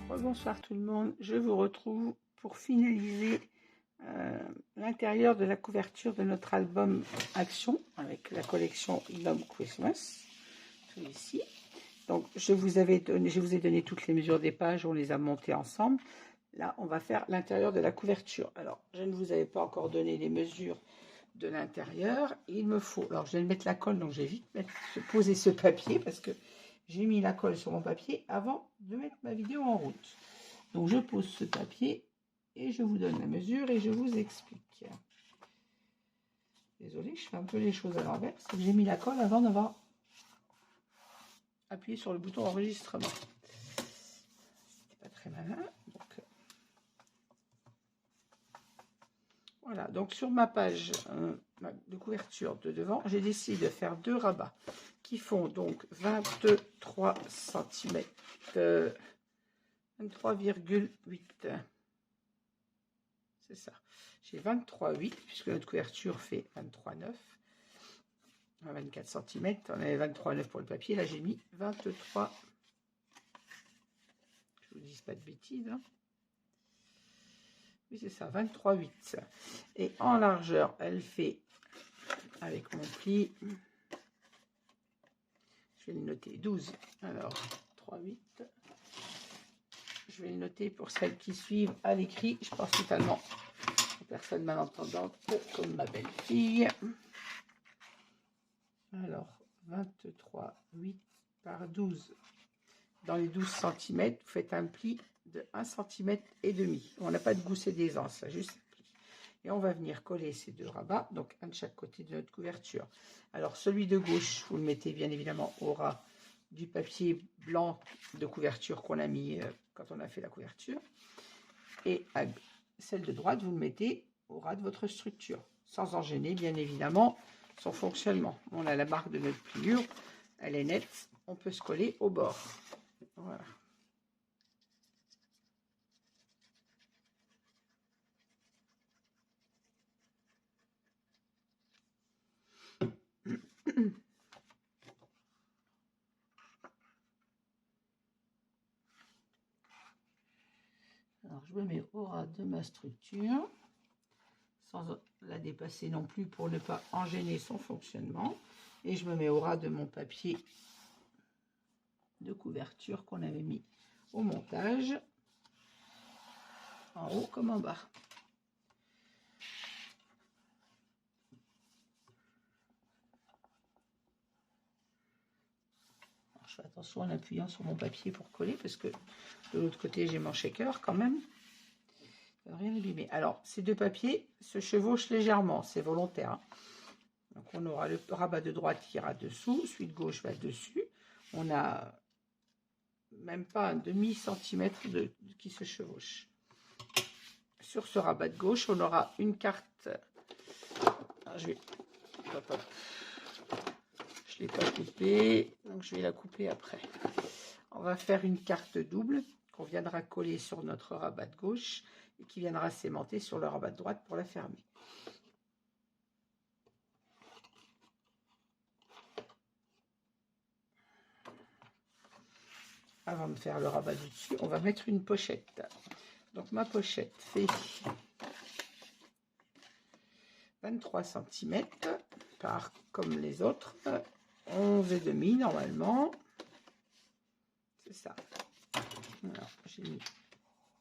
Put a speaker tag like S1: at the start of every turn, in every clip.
S1: Bonsoir tout le monde, je vous retrouve pour finaliser l'intérieur de la couverture de notre album Action avec la collection Love Christmas, celui-ci. Donc je vous ai donné toutes les mesures des pages, on les a montées ensemble. Là on va faire l'intérieur de la couverture. Alors je ne vous avais pas encore donné les mesures de l'intérieur, il me faut, alors je vais mettre la colle, donc j'ai vite poser ce papier parce que j'ai mis la colle sur mon papier avant de mettre ma vidéo en route. Donc je pose ce papier et je vous donne la mesure et je vous explique. Désolée, je fais un peu les choses à l'envers, c'est que j'ai mis la colle avant d'avoir appuyé sur le bouton enregistrement. C'était pas très malin. Donc, voilà, donc sur ma page de couverture de devant, j'ai décidé de faire 2 rabats qui font donc 23 cm, 23,8. C'est ça. J'ai 23,8 puisque notre couverture fait 23,9. 24 cm. On avait 23,9 pour le papier. Là, j'ai mis 23. Je vous dis pas de bêtises. Hein. Oui, c'est ça, 23,8. Et en largeur, elle fait, avec mon pli, je vais le noter 12. Alors, 3,8. Je vais le noter pour celles qui suivent à l'écrit. Je pense totalement aux personnes malentendantes comme ma belle-fille. Alors, 23,8 par 12. Dans les 12 cm, vous faites un pli de 1,5 cm. On n'a pas de gousset d'aisance, juste un pli. Et on va venir coller ces 2 rabats, donc un de chaque côté de notre couverture. Alors, celui de gauche, vous le mettez bien évidemment au ras du papier blanc de couverture qu'on a mis quand on a fait la couverture. Et celle de droite, vous le mettez au ras de votre structure, sans en gêner bien évidemment son fonctionnement. On a la marque de notre pliure, elle est nette, on peut se coller au bord. Voilà. Alors je me mets au ras de ma structure, sans la dépasser non plus pour ne pas en gêner son fonctionnement. Et je me mets au ras de mon papier de couverture qu'on avait mis au montage, en haut comme en bas. Alors, je fais attention en appuyant sur mon papier pour coller, parce que de l'autre côté j'ai mon shaker quand même. Rien abîmer. Alors ces 2 papiers se chevauchent légèrement, c'est volontaire. Hein. Donc on aura le rabat de droite qui ira dessous, celui de gauche va dessus. On a même pas un demi-centimètre qui se chevauche. Sur ce rabat de gauche, on aura une carte. Alors, je l'ai pas coupée, donc je vais la couper après. On va faire une carte double qu'on viendra coller sur notre rabat de gauche et qui viendra s'aimanter sur le rabat de droite pour la fermer. Avant de faire le rabat du dessus, on va mettre une pochette. Donc ma pochette fait 23 cm par, comme les autres, 11,5 normalement. C'est ça. Alors j'ai mis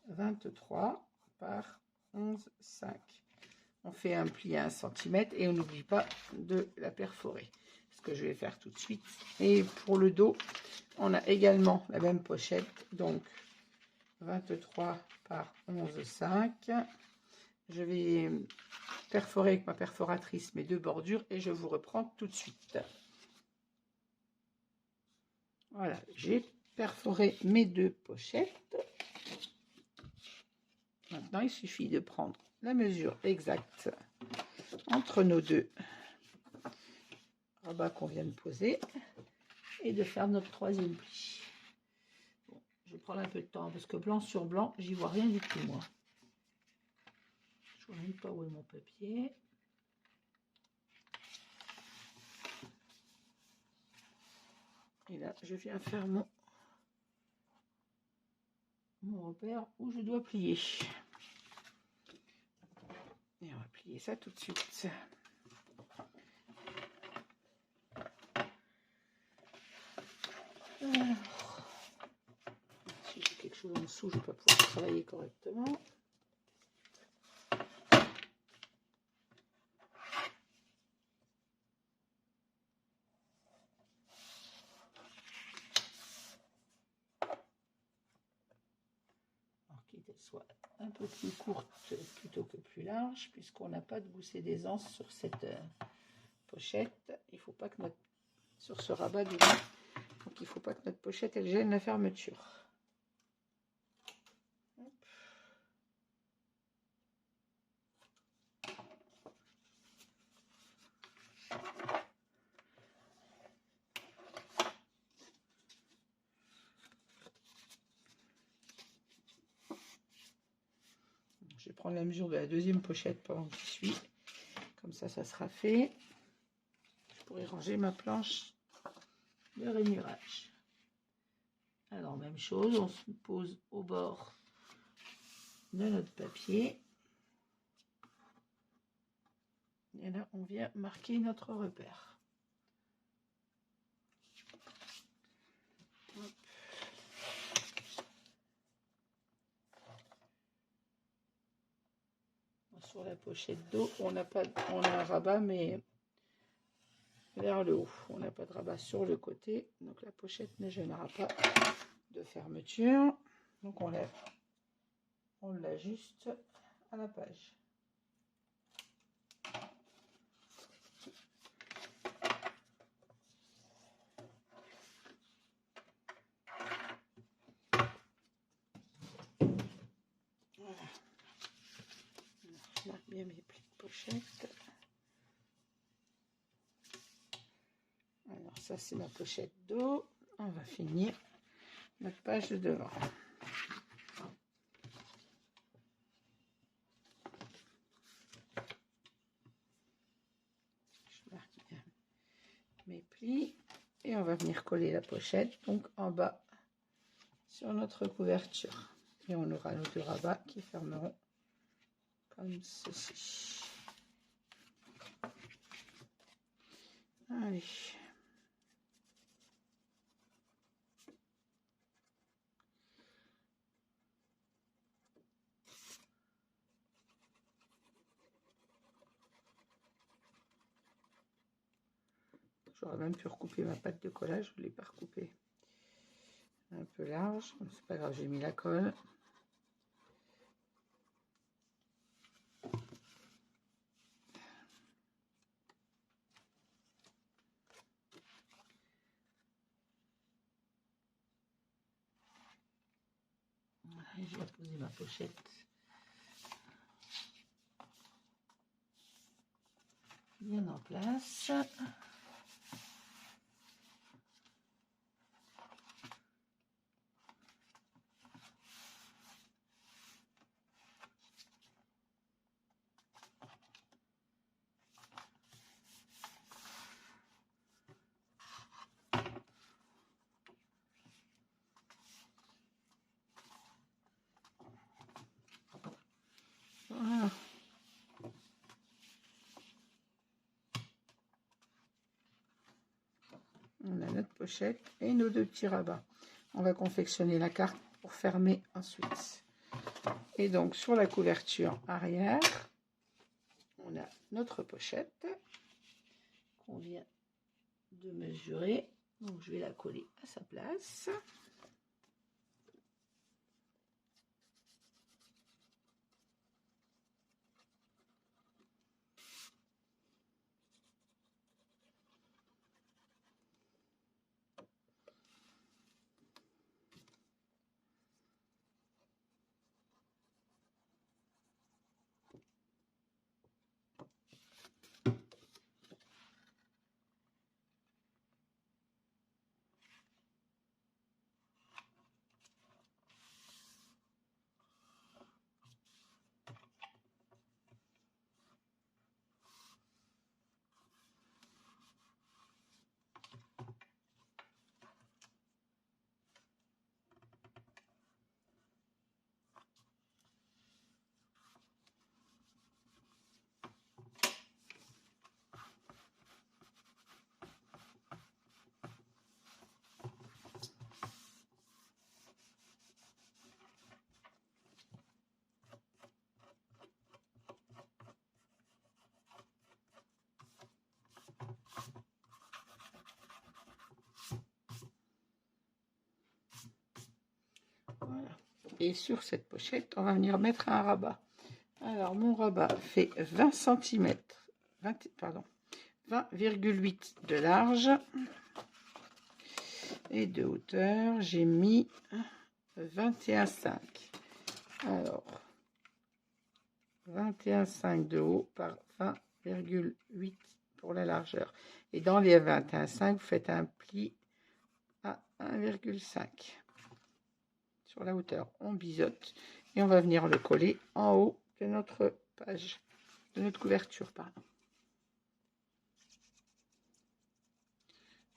S1: 23 par 11,5. On fait un pli à 1 cm et on n'oublie pas de la perforer. Ce que je vais faire tout de suite. Et pour le dos, on a également la même pochette. Donc 23 par 11,5. Je vais perforer avec ma perforatrice mes 2 bordures et je vous reprends tout de suite. Voilà, j'ai perforé mes 2 pochettes. Maintenant, il suffit de prendre la mesure exacte entre nos 2 rabats qu'on vient de poser et de faire notre 3e pli. Bon, je vais prendre un peu de temps parce que blanc sur blanc, j'y vois rien du tout moi. Je ne vois même pas où est mon papier. Et là, je viens faire mon mon repère où je dois plier. Et on va plier ça tout de suite. Alors, si j'ai quelque chose en dessous, je ne vais pas pouvoir travailler correctement. Qu'elle soit un peu plus courte plutôt que plus large, puisqu'on n'a pas de gousset d'aisance sur cette pochette. Il faut pas que notre sur ce rabat du coup, donc il ne faut pas que notre pochette elle gêne la fermeture. Hop. Je vais prendre la mesure de la deuxième pochette pendant que j'y suis. Comme ça sera fait. Je pourrais ranger ma planche de rainurage. Alors, même chose, on se pose au bord de notre papier. Et là, on vient marquer notre repère. Hop. Sur la pochette d'eau, on a un rabat, mais vers le haut. On n'a pas de rabat sur le côté, donc la pochette ne gênera pas de fermeture. Donc on l'ajuste à la page. Voilà. Je marque bien mes plis de pochette. Alors ça c'est ma pochette d'eau. On va finir notre page de devant. Je marque bien mes plis et on va venir coller la pochette donc en bas sur notre couverture. Et on aura nos deux rabats qui fermeront comme ceci. Allez. J'aurais même pu recouper ma pâte de collage, je ne l'ai pas recoupée un peu large. C'est pas grave, j'ai mis la colle. Et je vais poser ma pochette bien en place. Voilà. On a notre pochette et nos deux petits rabats. On va confectionner la carte pour fermer ensuite. Et donc sur la couverture arrière, on a notre pochette qu'on vient de mesurer. Donc je vais la coller à sa place. Et sur cette pochette, on va venir mettre un rabat. Alors, mon rabat fait 20 cm, 20,8 de large et de hauteur. J'ai mis 21,5. Alors, 21,5 de haut par 20,8 pour la largeur. Et dans les 21,5, vous faites un pli à 1,5 sur la hauteur. On biseaute et on va venir le coller en haut de notre page, de notre couverture, pardon.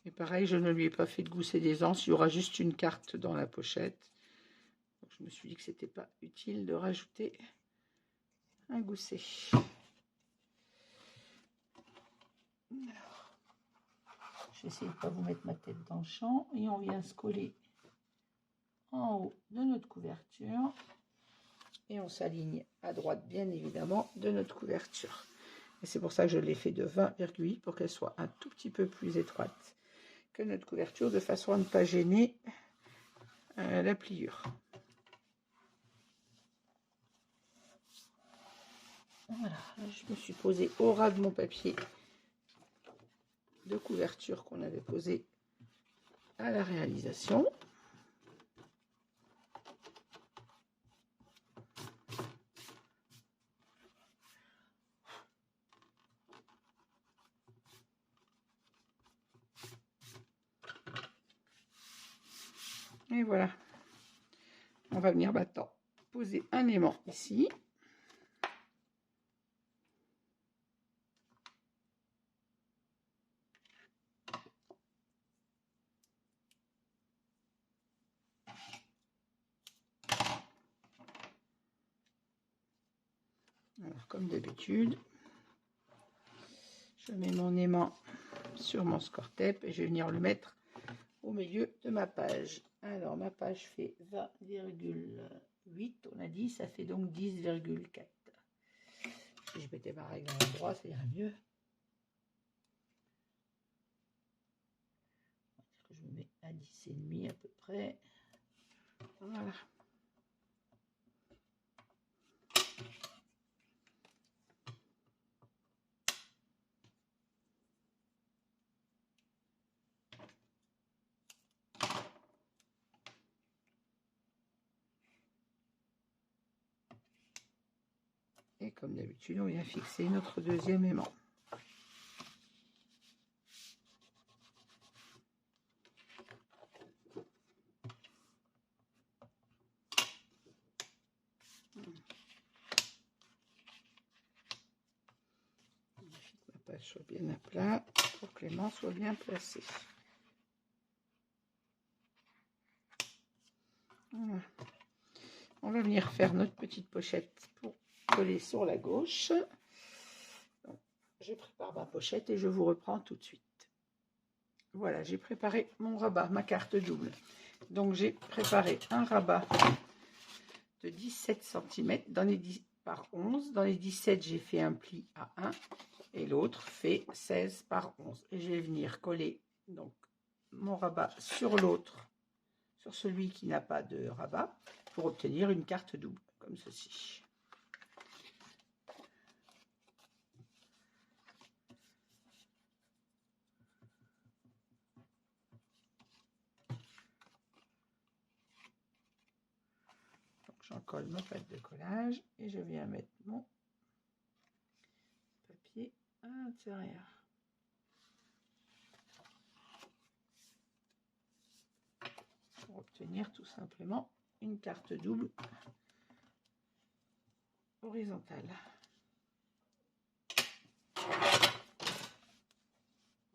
S1: Et pareil, je ne lui ai pas fait de gousset des anses, il y aura juste une carte dans la pochette. Donc je me suis dit que c'était pas utile de rajouter un gousset. J'essaie de ne pas vous mettre ma tête dans le champ et on vient se coller en haut de notre couverture et on s'aligne à droite bien évidemment de notre couverture. Et c'est pour ça que je l'ai fait de 20,8 pour qu'elle soit un tout petit peu plus étroite que notre couverture de façon à ne pas gêner la pliure. Voilà, je me suis posée au ras de mon papier de couverture qu'on avait posé à la réalisation. Et voilà, on va venir maintenant poser un aimant ici. Alors, comme d'habitude, je mets mon aimant sur mon score-tape et je vais venir le mettre au milieu de ma page. Alors, ma page fait 20,8, on a dit, ça fait donc 10,4. Si je mettais ma règle à l'endroit, ça irait mieux. Je me mets à 10,5 à peu près. Voilà. Et comme d'habitude, on vient fixer notre deuxième aimant. Ma page soit bien à plat pour que l'aimant soit bien placé. Voilà. On va venir faire notre petite pochette pour coller sur la gauche. Donc, je prépare ma pochette et je vous reprends tout de suite. Voilà, j'ai préparé mon rabat, ma carte double. Donc j'ai préparé un rabat de 17 cm dans les 10 par 11. Dans les 17, j'ai fait un pli à 1 et l'autre fait 16 par 11. Et je vais venir coller donc mon rabat sur l'autre, sur celui qui n'a pas de rabat, pour obtenir une carte double, comme ceci. J'en colle ma pâte de collage et je viens mettre mon papier à l'intérieur. Pour obtenir tout simplement une carte double horizontale.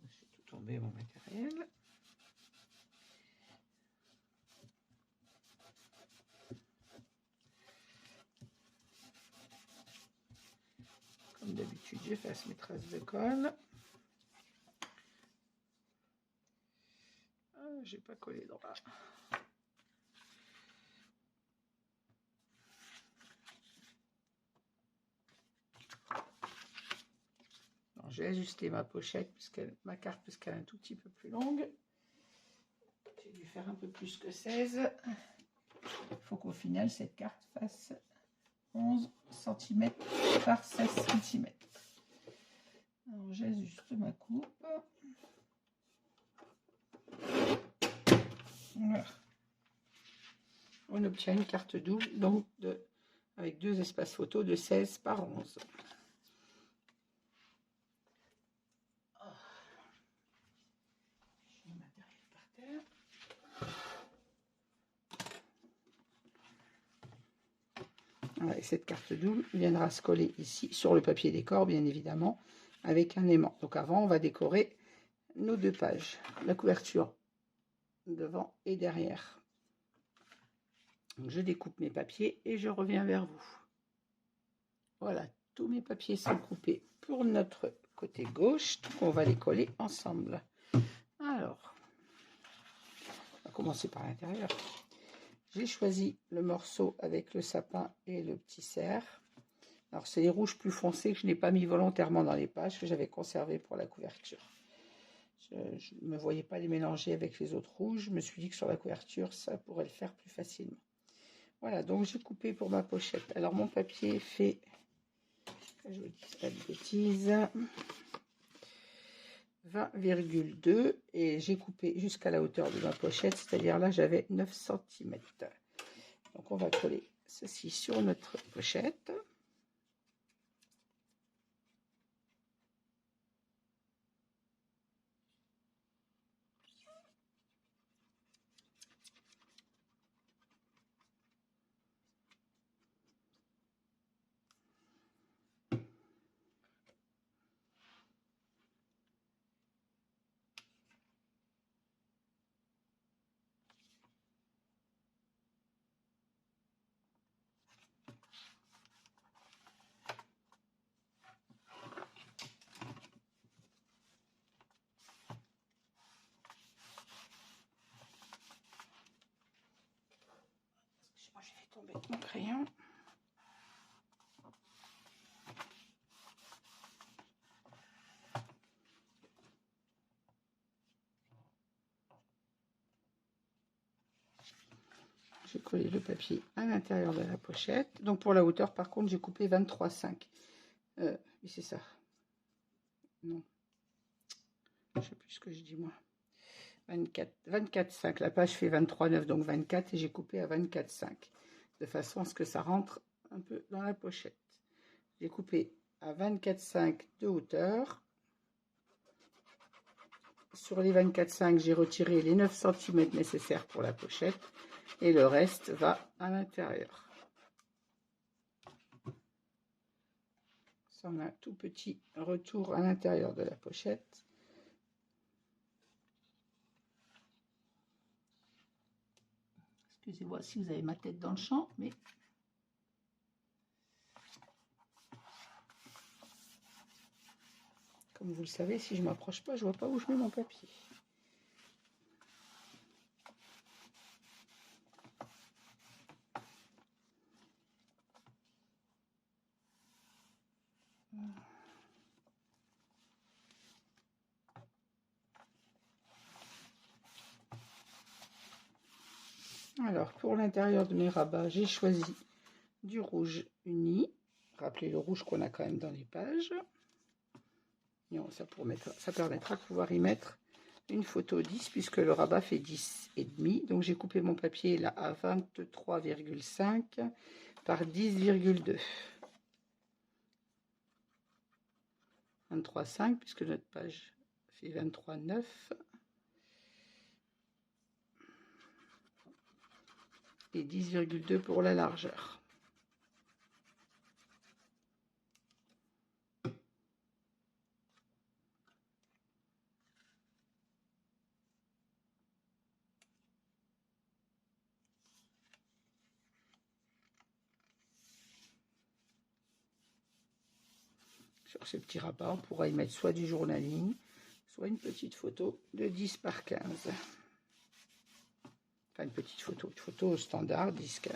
S1: Je suis tout tombé mon matériel. Comme d'habitude, j'efface mes traces de colle. J'ai pas collé droit. J'ai ajusté ma pochette, ma carte, puisqu'elle est un tout petit peu plus longue. J'ai dû faire un peu plus que 16. Il faut qu'au final, cette carte fasse 11 cm par 16 cm. Alors, j'ajuste ma coupe. Voilà. On obtient une carte double, donc avec deux espaces photos de 16 par 11. Je mets le matériel par terre. Voilà, et cette carte double viendra se coller ici sur le papier décor, bien évidemment, avec un aimant. Donc avant, on va décorer nos deux pages, la couverture devant et derrière. Donc, je découpe mes papiers et je reviens vers vous. Voilà, tous mes papiers sont coupés pour notre côté gauche, donc on va les coller ensemble. Alors, on va commencer par l'intérieur. J'ai choisi le morceau avec le sapin et le petit cerf. Alors, c'est les rouges plus foncés que je n'ai pas mis volontairement dans les pages, que j'avais conservées pour la couverture. Je ne me voyais pas les mélanger avec les autres rouges. Je me suis dit que sur la couverture, ça pourrait le faire plus facilement. Voilà, donc j'ai coupé pour ma pochette. Alors, mon papier fait, que je ne dise pas de bêtises, 20,2 et j'ai coupé jusqu'à la hauteur de ma pochette, c'est-à-dire là, j'avais 9 cm. Donc, on va coller ceci sur notre pochette. Moi, j'ai fait tomber mon crayon. J'ai collé le papier à l'intérieur de la pochette. Donc pour la hauteur, par contre, j'ai coupé 23,5. Oui, c'est ça. Non. Je ne sais plus ce que je dis, moi. 24,5. La page fait 23,9, donc 24. Et j'ai coupé à 24,5. De façon à ce que ça rentre un peu dans la pochette. J'ai coupé à 24,5 de hauteur. Sur les 24,5, j'ai retiré les 9 cm nécessaires pour la pochette. Et le reste va à l'intérieur. Ça, on a un tout petit retour à l'intérieur de la pochette. Excusez-moi si vous avez ma tête dans le champ, mais comme vous le savez, si je ne m'approche pas, je ne vois pas où je mets mon papier. Alors, pour l'intérieur de mes rabats, j'ai choisi du rouge uni. Rappelez le rouge qu'on a quand même dans les pages. Et ça permettra de pouvoir y mettre une photo 10, puisque le rabat fait 10,5. Donc, j'ai coupé mon papier là à 23,5 par 10,2. 23,5, puisque notre page fait 23,9. Et 10,2 pour la largeur. Sur ce petit rabat, on pourra y mettre soit du journaling, soit une petite photo de 10 par 15. Enfin, une photo standard 10-15.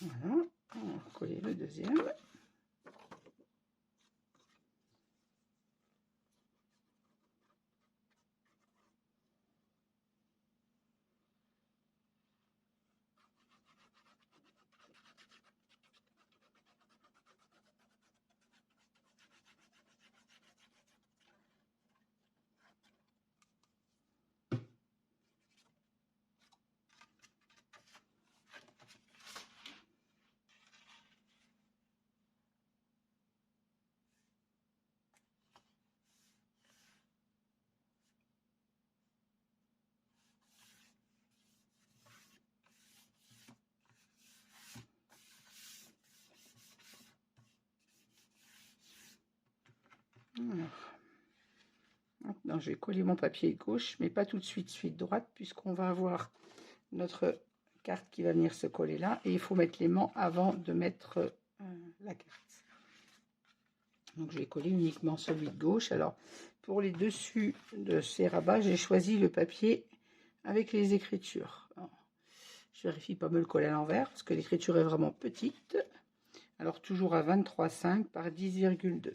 S1: Voilà, on va coller le deuxième. Alors, maintenant, je vais coller mon papier gauche, mais pas tout de suite droite, puisqu'on va avoir notre carte qui va venir se coller là. Et il faut mettre l'aimant avant de mettre la carte. Donc, je vais coller uniquement celui de gauche. Alors, pour les dessus de ces rabats, j'ai choisi le papier avec les écritures. Alors, je vérifie pas me le coller à l'envers, parce que l'écriture est vraiment petite. Alors, toujours à 23,5 par 10,2.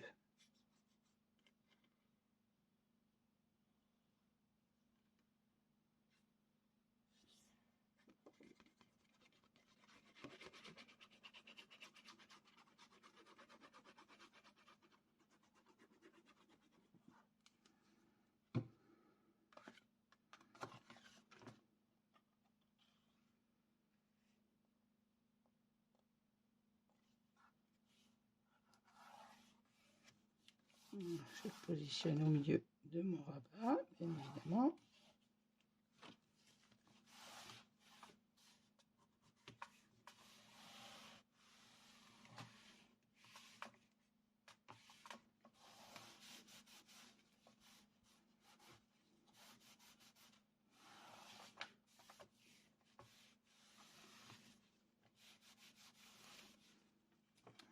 S1: Je positionne au milieu de mon rabat, bien évidemment.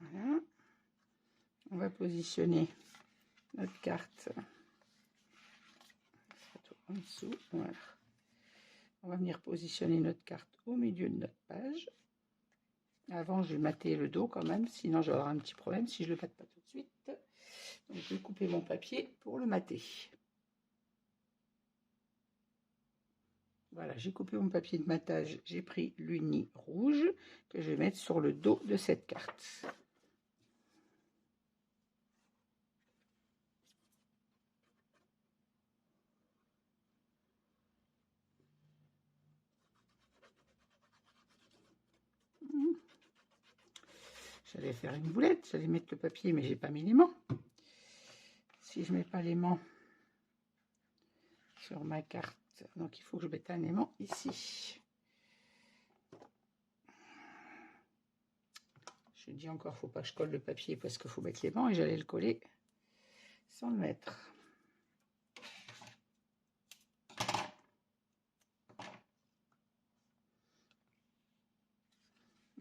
S1: Voilà. On va positionner notre carte en dessous. Voilà. On va venir positionner notre carte au milieu de notre page. Avant, je vais mater le dos quand même, sinon je vais avoir un petit problème si je ne le mate pas tout de suite. Donc, je vais couper mon papier pour le mater. Voilà, j'ai coupé mon papier de matage. J'ai pris l'uni rouge que je vais mettre sur le dos de cette carte. J'allais faire une boulette, j'allais mettre le papier, mais j'ai pas mis l'aimant. Si je mets pas l'aimant sur ma carte, donc il faut que je mette un aimant ici. Je dis encore, faut pas que je colle le papier parce qu'il faut mettre l'aimant et j'allais le coller sans le mettre.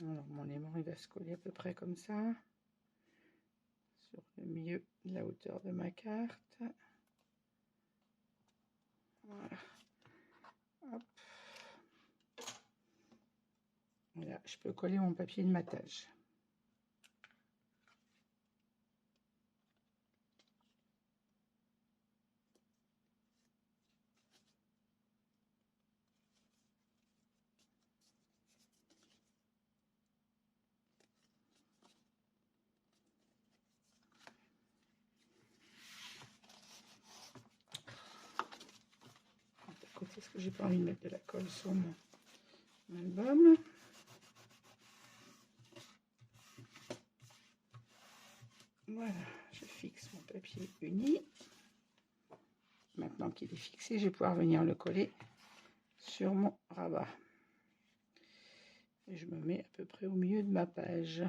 S1: Alors mon aimant il va se coller à peu près comme ça sur le milieu de la hauteur de ma carte. Voilà. Hop. Voilà, je peux coller mon papier de matage. Est-ce que j'ai pas envie de mettre de la colle sur mon album? Voilà, je fixe mon papier uni. Maintenant qu'il est fixé, je vais pouvoir venir le coller sur mon rabat. Et je me mets à peu près au milieu de ma page.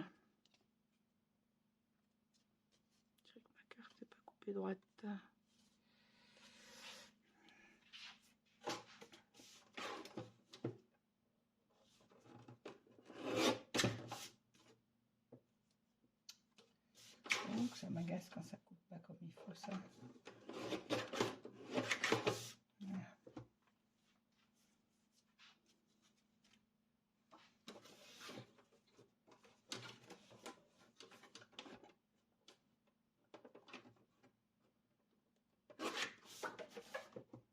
S1: Je dirais que ma carte n'est pas coupée droite. Donc ça m'agace quand ça coupe pas comme il faut ça. Voilà.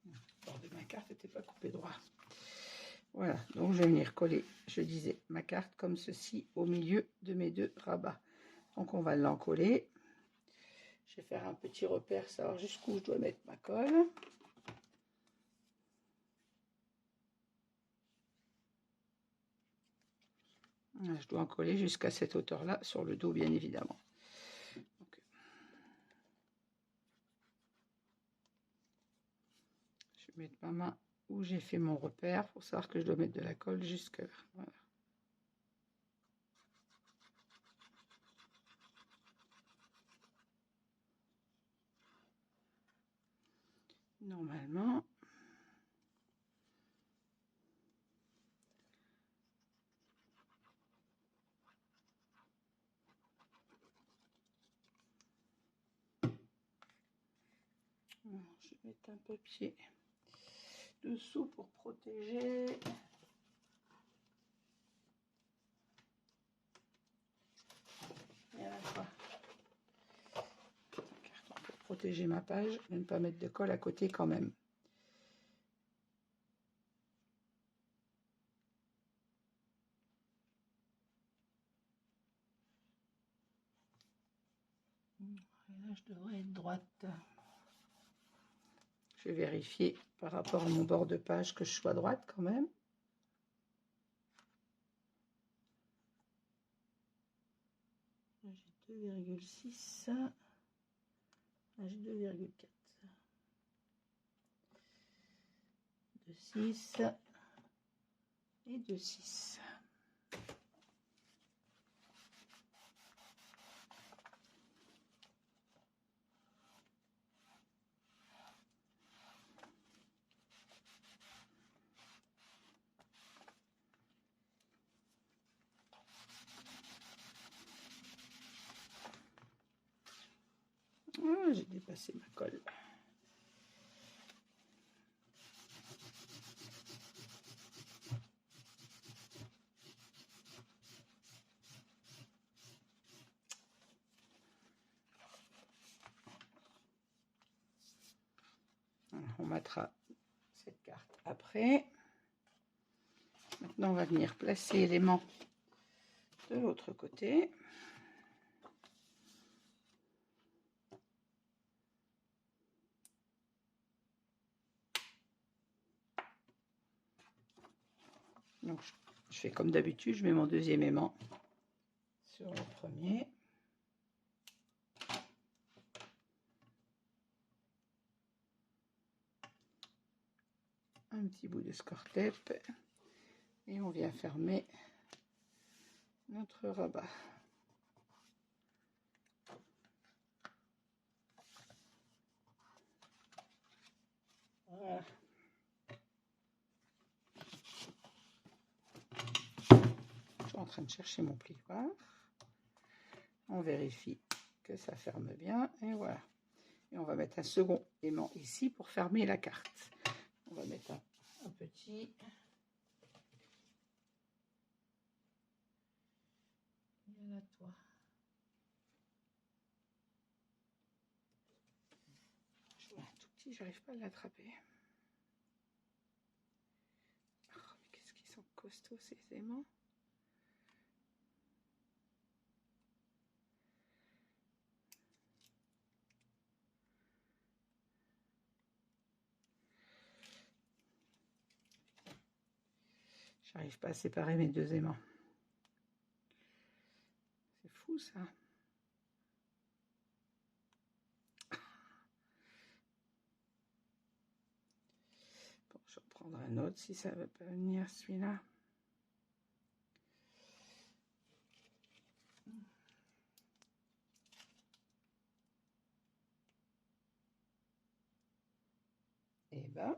S1: Le bord de ma carte n'était pas coupé droit. Voilà, donc je vais venir coller, je disais, ma carte comme ceci au milieu de mes deux rabats. Donc on va l'encoller. Je vais faire un petit repère, savoir jusqu'où je dois mettre ma colle. Je dois en coller jusqu'à cette hauteur-là, sur le dos bien évidemment. Donc, je vais mettre ma main où j'ai fait mon repère pour savoir que je dois mettre de la colle jusque là. Voilà. Normalement. Je vais mettre un papier dessous pour protéger. Et à la fois, un carton pour protéger ma page, et ne pas mettre de colle à côté quand même. Et là, je devrais être droite. Je vais vérifier par rapport à mon bord de page que je sois droite quand même. J'ai 2,6. Là, j'ai 2,4. 2,6 et 2,6. Ah, j'ai dépassé ma colle. On mettra cette carte après. Maintenant, on va venir placer l'élément de l'autre côté. Donc, je fais comme d'habitude, je mets mon deuxième aimant sur le premier. Un petit bout de score tape et on vient fermer notre rabat. Voilà. Je suis en train de chercher mon plioir. On vérifie que ça ferme bien et voilà. Et on va mettre un second aimant ici pour fermer la carte. On va mettre un petit. Il y en a toi. Je vois un tout petit, j'arrive pas à l'attraper. Oh, mais qu'est-ce qu'ils sont costauds ces aimants. J'arrive pas à séparer mes deux aimants. C'est fou ça. Bon, je vais en prendre un autre si ça ne veut pas venir celui-là. Et ben.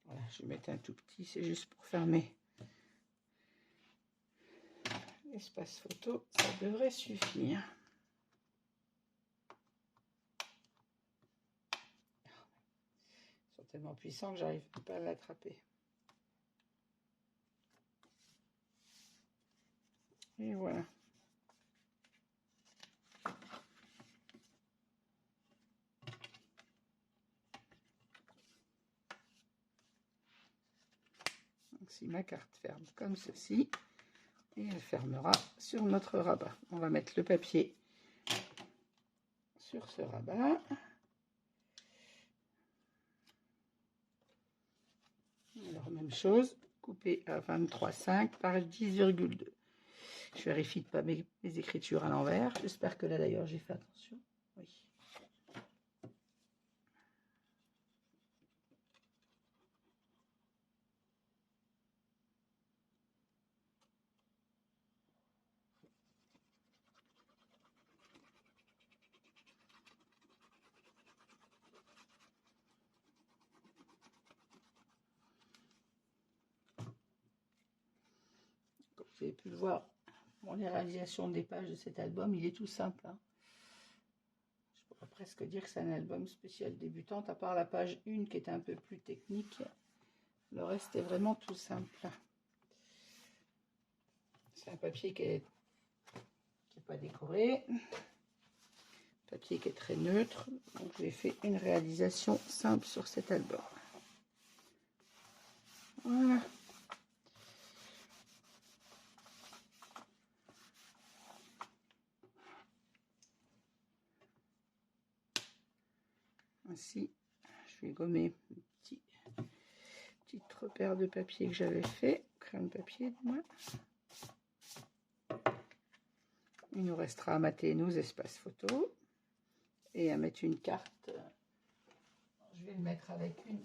S1: Voilà, je vais mettre un tout petit, c'est juste pour fermer l'espace photo, ça devrait suffire. Ils sont tellement puissants que j'arrive pas à l'attraper. Et voilà. Donc, si ma carte ferme comme ceci, et elle fermera sur notre rabat. On va mettre le papier sur ce rabat. Alors, même chose, couper à 23,5 par 10,2. Je vérifie pas mes écritures à l'envers. J'espère que là, d'ailleurs, j'ai fait attention. Oui. vous avez pu le voir, bon, les réalisations des pages de cet album, il est tout simple. Hein. Je pourrais presque dire que c'est un album spécial débutante, à part la page 1 qui est un peu plus technique. Le reste est vraiment tout simple. C'est un papier qui est pas décoré. Papier qui est très neutre. Donc j'ai fait une réalisation simple sur cet album. Voilà. Ainsi, je vais gommer le petit repère de papier que j'avais fait, crayon de papier du moins. Il nous restera à mater nos espaces photos et à mettre une carte. Je vais le mettre avec une.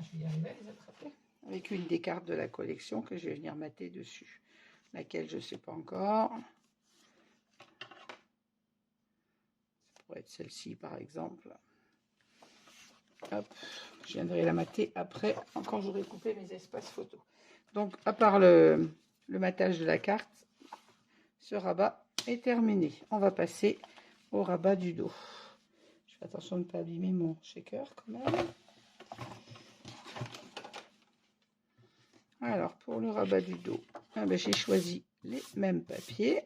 S1: Je vais y arriver à les attraper. Avec une des cartes de la collection que je vais venir mater dessus. Laquelle je ne sais pas encore. Ça pourrait être celle-ci par exemple. Hop, je viendrai la mater après, quand j'aurai coupé mes espaces photos. Donc, à part le matage de la carte, ce rabat est terminé. On va passer au rabat du dos. Je fais attention de ne pas abîmer mon shaker quand même. Alors, pour le rabat du dos, j'ai choisi les mêmes papiers,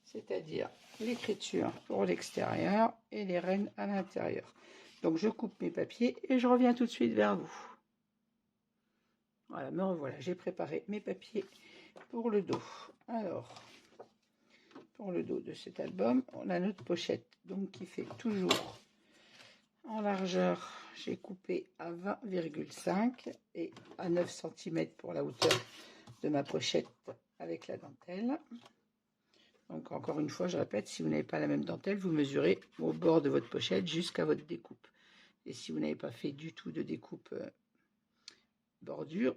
S1: c'est-à-dire l'écriture pour l'extérieur et les rênes à l'intérieur. Donc, je coupe mes papiers et je reviens tout de suite vers vous. Voilà, me revoilà. J'ai préparé mes papiers pour le dos. Alors, pour le dos de cet album, on a notre pochette, donc qui fait toujours en largeur. J'ai coupé à 20,5 et à 9 cm pour la hauteur de ma pochette avec la dentelle. Donc, encore une fois, je répète, si vous n'avez pas la même dentelle, vous mesurez au bord de votre pochette jusqu'à votre découpe. Et si vous n'avez pas fait du tout de découpe bordure,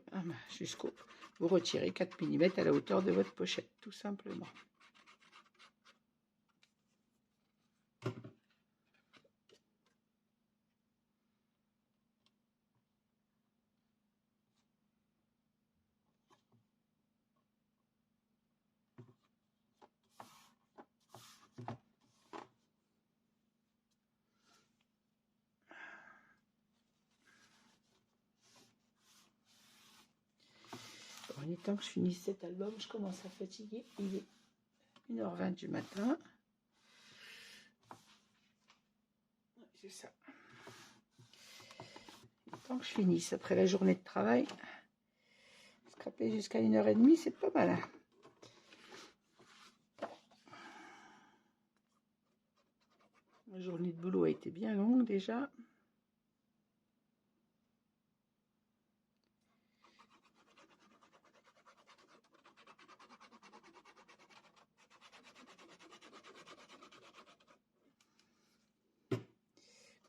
S1: jusqu'au, vous retirez 4 mm à la hauteur de votre pochette, tout simplement. Il est temps que je finisse cet album, je commence à fatiguer. Il est 1h20 du matin. C'est ça. Il est temps que je finisse après la journée de travail. Scraper jusqu'à 1h30, c'est pas mal. Hein. La journée de boulot a été bien longue déjà.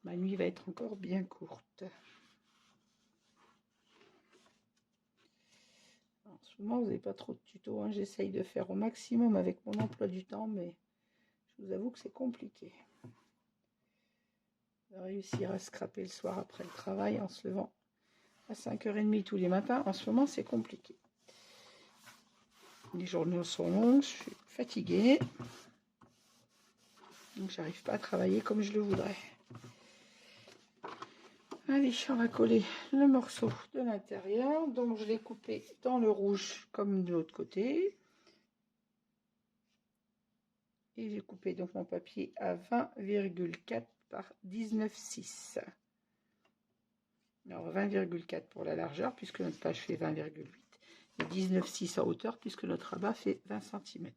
S1: Ma nuit va être encore bien courte. En ce moment, vous n'avez pas trop de tutos. Hein. J'essaye de faire au maximum avec mon emploi du temps, mais je vous avoue que c'est compliqué. De réussir à scraper le soir après le travail en se levant à 5h30 tous les matins, en ce moment, c'est compliqué. Les journées sont longues, je suis fatiguée. Donc, j'arrive pas à travailler comme je le voudrais. Allez, on va coller le morceau de l'intérieur. Donc, je l'ai coupé dans le rouge comme de l'autre côté. Et j'ai coupé donc mon papier à 20,4 par 19,6. Alors, 20,4 pour la largeur, puisque notre page fait 20,8. Et 19,6 en hauteur, puisque notre rabat fait 20 cm.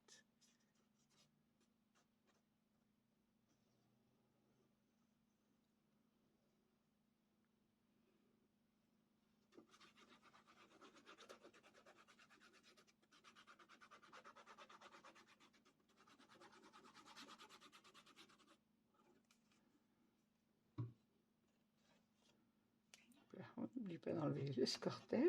S1: On n'oublie pas d'enlever le score-tape.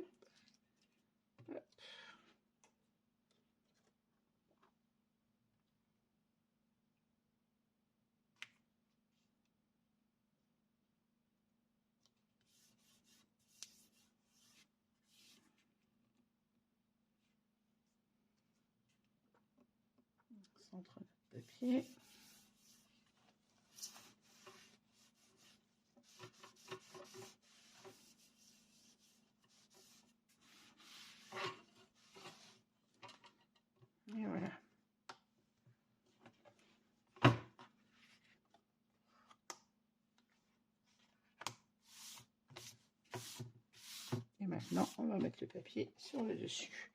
S1: centre notre papier. Et voilà. Et maintenant, on va mettre le papier sur le dessus.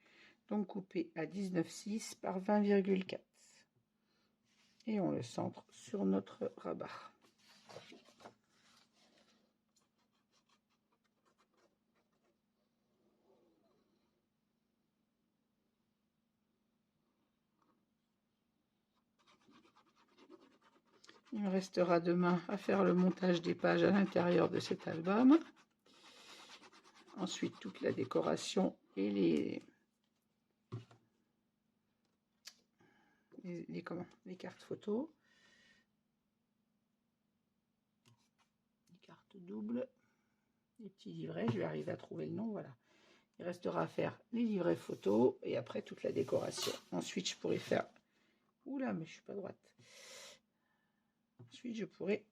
S1: Donc coupé à 19,6 par 20,4. Et on le centre sur notre rabat. Il me restera demain à faire le montage des pages à l'intérieur de cet album. Ensuite, toute la décoration et les cartes photos. Les cartes doubles. Les petits livrets, je vais arriver à trouver le nom, voilà. Il restera à faire les livrets photos et après toute la décoration. Ensuite, je pourrais faire... Oula, mais je suis pas droite. Ensuite, je pourrais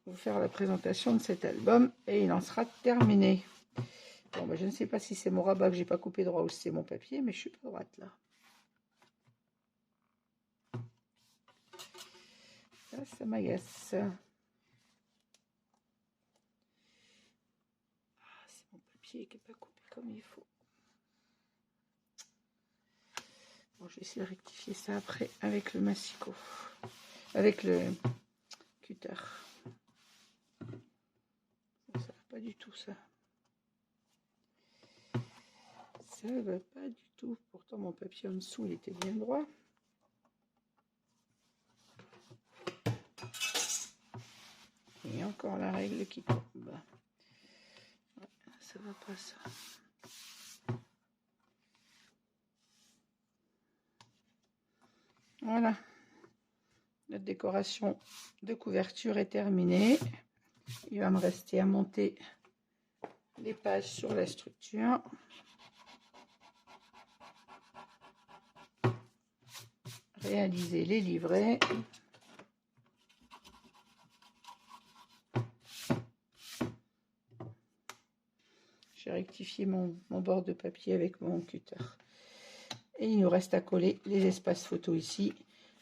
S1: vous faire la présentation de cet album et il en sera terminé. Bon, ben, je ne sais pas si c'est mon rabat que j'ai pas coupé droit ou si c'est mon papier, mais je suis pas droite là. Ça m'agace. Ah, c'est mon papier qui n'est pas coupé comme il faut. Bon, je vais essayer de rectifier ça après avec le massicot. Avec le cutter. Ça va pas du tout ça. Ça va pas du tout. Pourtant mon papier en dessous il était bien droit. Et encore la règle qui tombe. Ouais, ça va pas ça. Voilà. Notre décoration de couverture est terminée. Il va me rester à monter les pages sur la structure. Réaliser les livrets. J'ai rectifié mon bord de papier avec mon cutter. Et il nous reste à coller les espaces photos ici.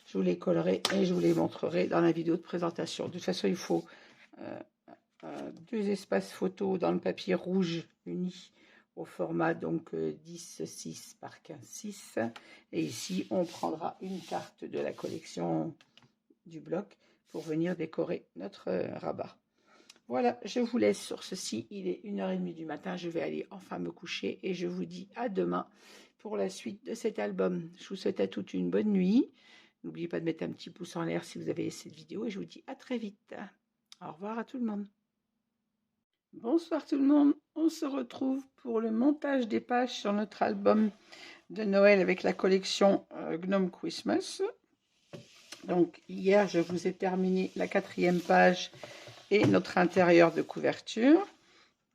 S1: Je vous les collerai et je vous les montrerai dans la vidéo de présentation. De toute façon, il faut 2 espaces photos dans le papier rouge uni au format donc 10,6 par 15,6. Et ici, on prendra une carte de la collection du bloc pour venir décorer notre rabat. Voilà, je vous laisse sur ceci. Il est 1h30 du matin. Je vais aller enfin me coucher et je vous dis à demain pour la suite de cet album. Je vous souhaite à toutes une bonne nuit. N'oubliez pas de mettre un petit pouce en l'air si vous avez aimé cette vidéo et je vous dis à très vite. Au revoir à tout le monde. Bonsoir tout le monde. On se retrouve pour le montage des pages sur notre album de Noël avec la collection Gnome Christmas. Donc hier, je vous ai terminé la 4e page et notre intérieur de couverture.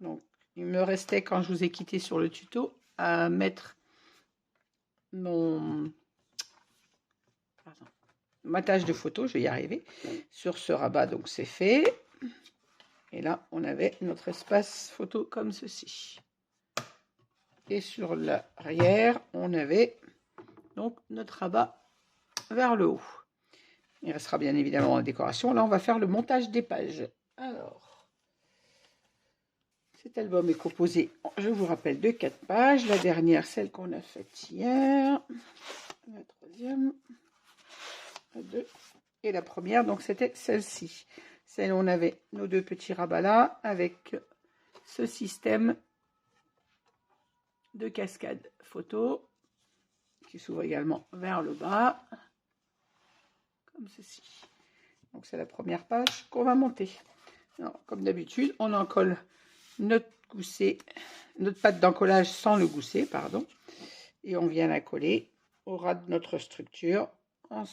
S1: Donc il me restait, quand je vous ai quitté sur le tuto, à mettre ma tâche de photo, je vais y arriver, sur ce rabat. Donc c'est fait. Et là, on avait notre espace photo comme ceci. Et sur l'arrière, on avait donc notre rabat vers le haut. Il restera bien évidemment la décoration. Là, on va faire le montage des pages. Alors, cet album est composé, je vous rappelle, de 4 pages. La dernière, celle qu'on a faite hier. La 3e. La 2. Et la première, donc c'était celle-ci. Celle où on avait nos 2 petits rabats là, avec ce système de cascade photo qui s'ouvre également vers le bas, comme ceci. Donc c'est la première page qu'on va monter. Alors, comme d'habitude, on en colle notre gousset, notre pâte d'encollage sans le gousset, pardon, et on vient la coller au ras de notre structure en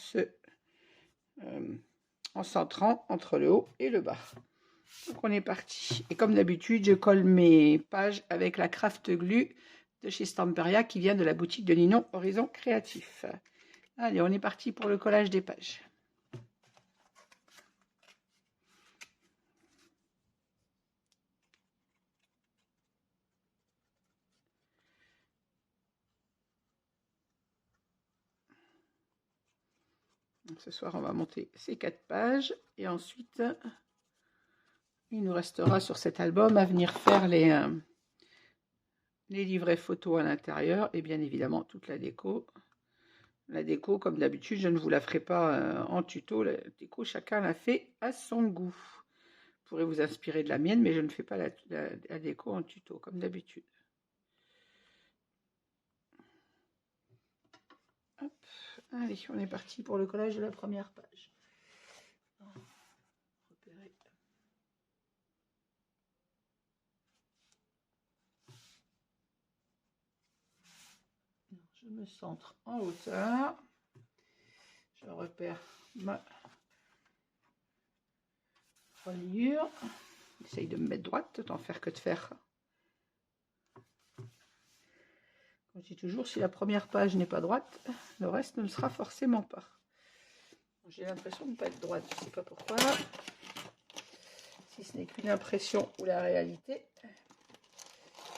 S1: centrant entre le haut et le bas. Donc on est parti. Et comme d'habitude, je colle mes pages avec la Craft Glue de chez Stamperia qui vient de la boutique de Ninon Horizon Créatif. Allez, on est parti pour le collage des pages. Donc, ce soir, on va monter ces 4 pages et ensuite, il nous restera sur cet album à venir faire les livrets photos à l'intérieur et bien évidemment toute la déco. La déco, comme d'habitude, je ne vous la ferai pas en tuto. La déco, chacun la fait à son goût. Vous pourrez vous inspirer de la mienne, mais je ne fais pas la déco en tuto, comme d'habitude. Allez, on est parti pour le collage de la première page. Repérer. Je me centre en hauteur. Je repère ma reliure. J'essaye de me mettre droite, autant faire que de faire. Comme je dis toujours, si la première page n'est pas droite, le reste ne le sera forcément pas. J'ai l'impression de ne pas être droite, je ne sais pas pourquoi. Si ce n'est qu'une impression ou la réalité.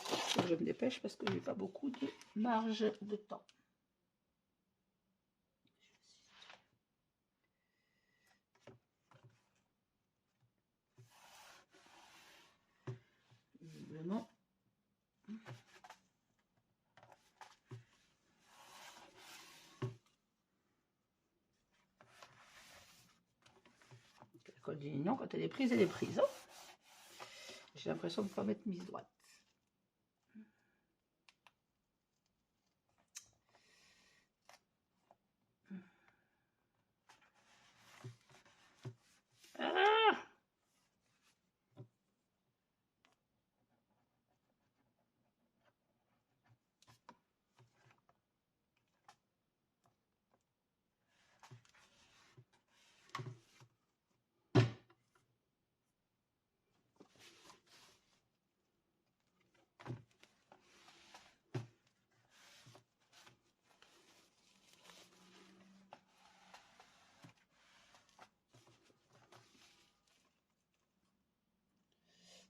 S1: Faut que je me dépêche parce que j'ai pas beaucoup de marge de temps. Visiblement. La colle du nylon, quand elle est prise, elle est prise. Hein, j'ai l'impression de ne pas m'être mise droite.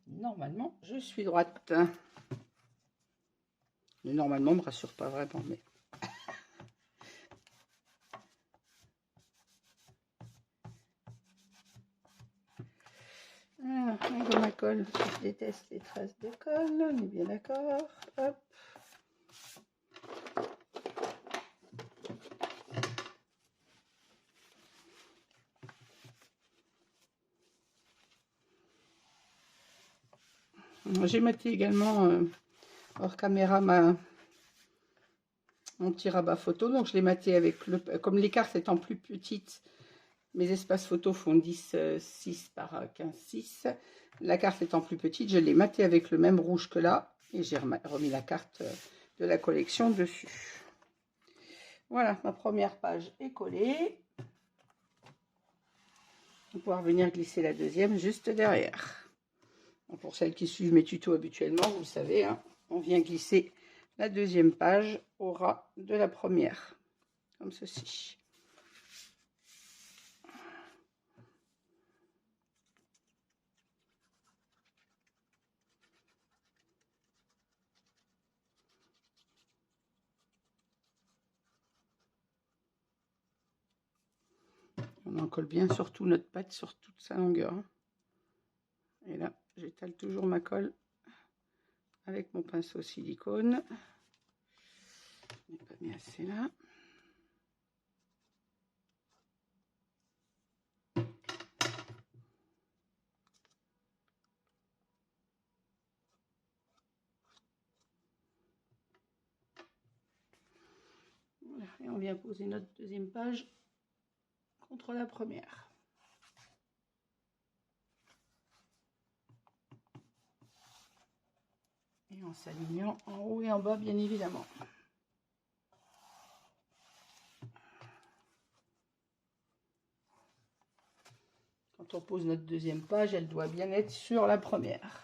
S1: Normalement, je suis droite. Mais normalement, me rassure pas vraiment, mais... Ah, on ma colle. Je déteste les traces de colle, on est bien d'accord. Hop. J'ai maté également hors caméra mon petit rabat photo, donc je l'ai maté avec le, comme les cartes étant plus petites, mes espaces photos font 10 6 par 15 6. La carte étant plus petite, je l'ai maté avec le même rouge que là et j'ai remis la carte de la collection dessus. Voilà, ma première page est collée. On va pouvoir venir glisser la deuxième juste derrière. Donc pour celles qui suivent mes tutos habituellement, vous le savez, hein, on vient glisser la deuxième page au ras de la première, comme ceci. On en colle bien surtout notre pâte sur toute sa longueur. Et là, j'étale toujours ma colle avec mon pinceau silicone. Je n'ai pas mis assez là. Voilà. Et on vient poser notre deuxième page contre la première. Et en s'alignant en haut et en bas, bien évidemment. Quand on pose notre deuxième page, elle doit bien être sur la première.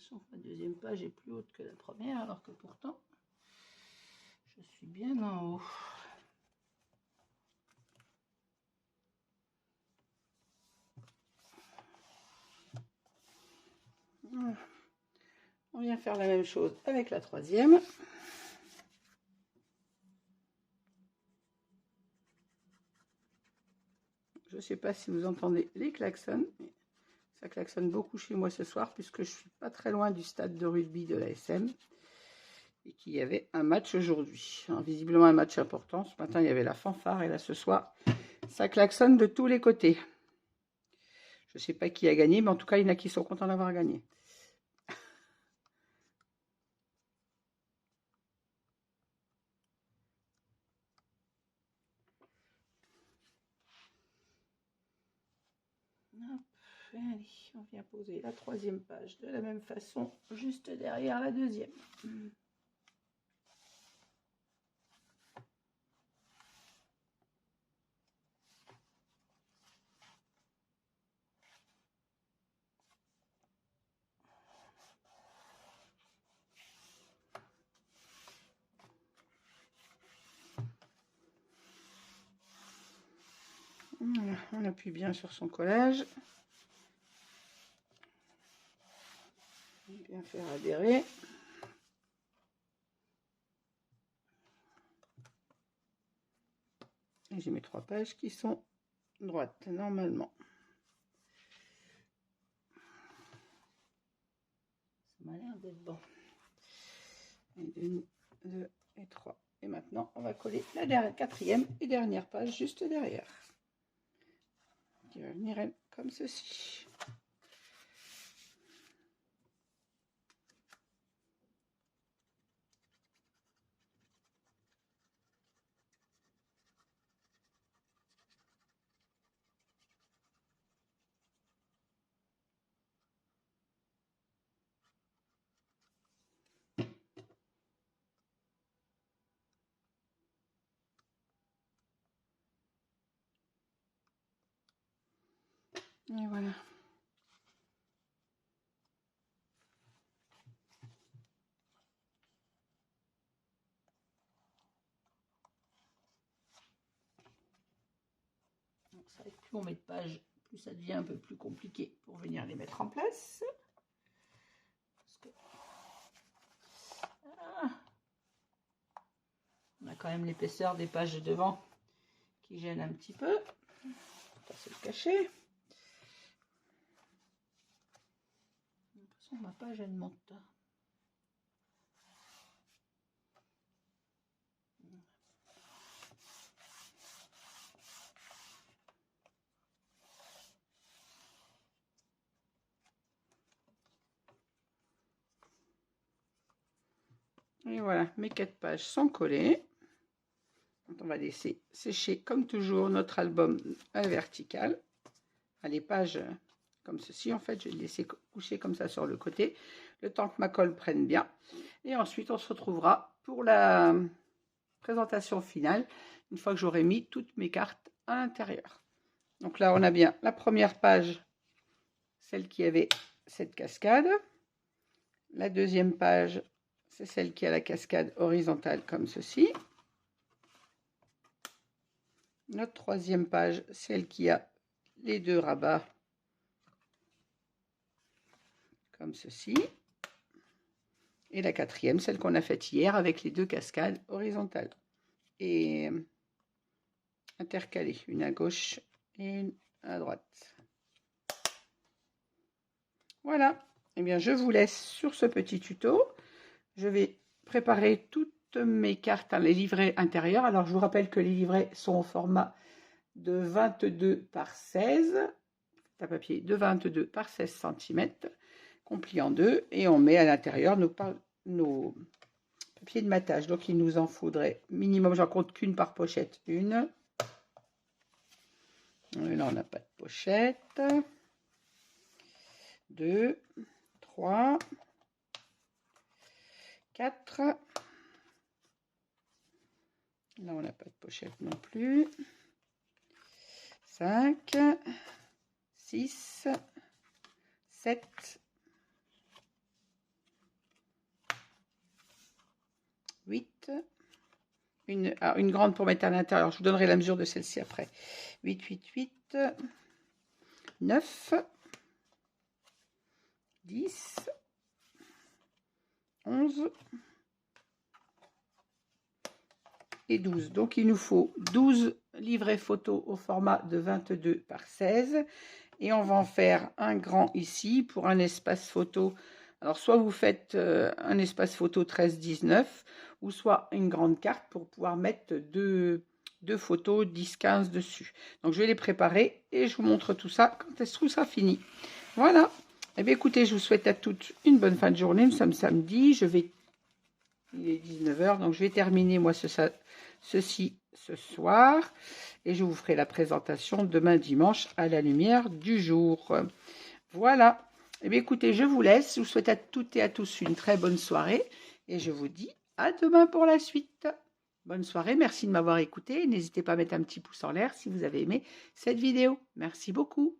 S1: l'impression que ma deuxième page est plus haute que la première, alors que pourtant, je suis bien en haut. Voilà. On vient faire la même chose avec la troisième. Je ne sais pas si vous entendez les klaxons. Ça klaxonne beaucoup chez moi ce soir puisque je suis pas très loin du stade de rugby de l'ASM et qu'il y avait un match aujourd'hui. Visiblement un match important. Ce matin, il y avait la fanfare et là ce soir, ça klaxonne de tous les côtés. Je ne sais pas qui a gagné, mais en tout cas, il y en a qui sont contents d'avoir gagné. Hop, allez, on vient poser la troisième page de la même façon, juste derrière la deuxième. Voilà, on appuie bien sur son collage. Bien faire adhérer. Et j'ai mes 3 pages qui sont droites normalement. Ça m'a l'air d'être bon. Et 1, 2 et 3. Et maintenant, on va coller la quatrième et dernière page juste derrière. Qui va venir elle comme ceci. Et voilà. Donc ça va être plus on met de pages, plus ça devient un peu plus compliqué pour venir les mettre en place. Parce que... on a quand même l'épaisseur des pages de devant qui gêne un petit peu. On va se le cacher. J'ai l'impression que ma page elle monte. Et voilà, mes 4 pages sont collées. On va laisser sécher comme toujours notre album à la verticale. Les pages comme ceci, en fait, je vais le laisser coucher comme ça sur le côté, le temps que ma colle prenne bien. Et ensuite, on se retrouvera pour la présentation finale, une fois que j'aurai mis toutes mes cartes à l'intérieur. Donc là, on a bien la première page, celle qui avait cette cascade. La deuxième page, c'est celle qui a la cascade horizontale comme ceci. Notre troisième page, celle qui a les 2 rabats comme ceci. Et la quatrième, celle qu'on a faite hier avec les 2 cascades horizontales et intercalées, une à gauche et une à droite. Voilà, et bien je vous laisse sur ce petit tuto. Je vais préparer toutes mes cartes, les livrets intérieurs. Alors je vous rappelle que les livrets sont au format de 22 par 16, un papier de 22 par 16 cm, compli en 2, et on met à l'intérieur nos papiers de matage. Donc il nous en faudrait minimum, j'en compte qu'une par pochette, une. Et là on n'a pas de pochette. 2, 3, 4. Là on n'a pas de pochette non plus. 5, 6, 7, 8, une grande pour mettre à l'intérieur, je vous donnerai la mesure de celle-ci après. 8, 8, 8, 9, 10, 11 et 12. Donc il nous faut 12 livrets photos au format de 22 par 16. Et on va en faire un grand ici pour un espace photo. Alors soit vous faites un espace photo 13-19 ou soit une grande carte pour pouvoir mettre deux photos 10-15 dessus. Donc je vais les préparer et je vous montre tout ça quand est-ce que tout sera fini. Voilà. Eh bien écoutez, je vous souhaite à toutes une bonne fin de journée. Nous sommes samedi. Il est 19 h, donc je vais terminer moi ceci ce soir. Et je vous ferai la présentation demain dimanche à la lumière du jour. Voilà. Eh bien écoutez, je vous laisse. Je vous souhaite à toutes et à tous une très bonne soirée. Et je vous dis à demain pour la suite. Bonne soirée. Merci de m'avoir écouté. N'hésitez pas à mettre un petit pouce en l'air si vous avez aimé cette vidéo. Merci beaucoup.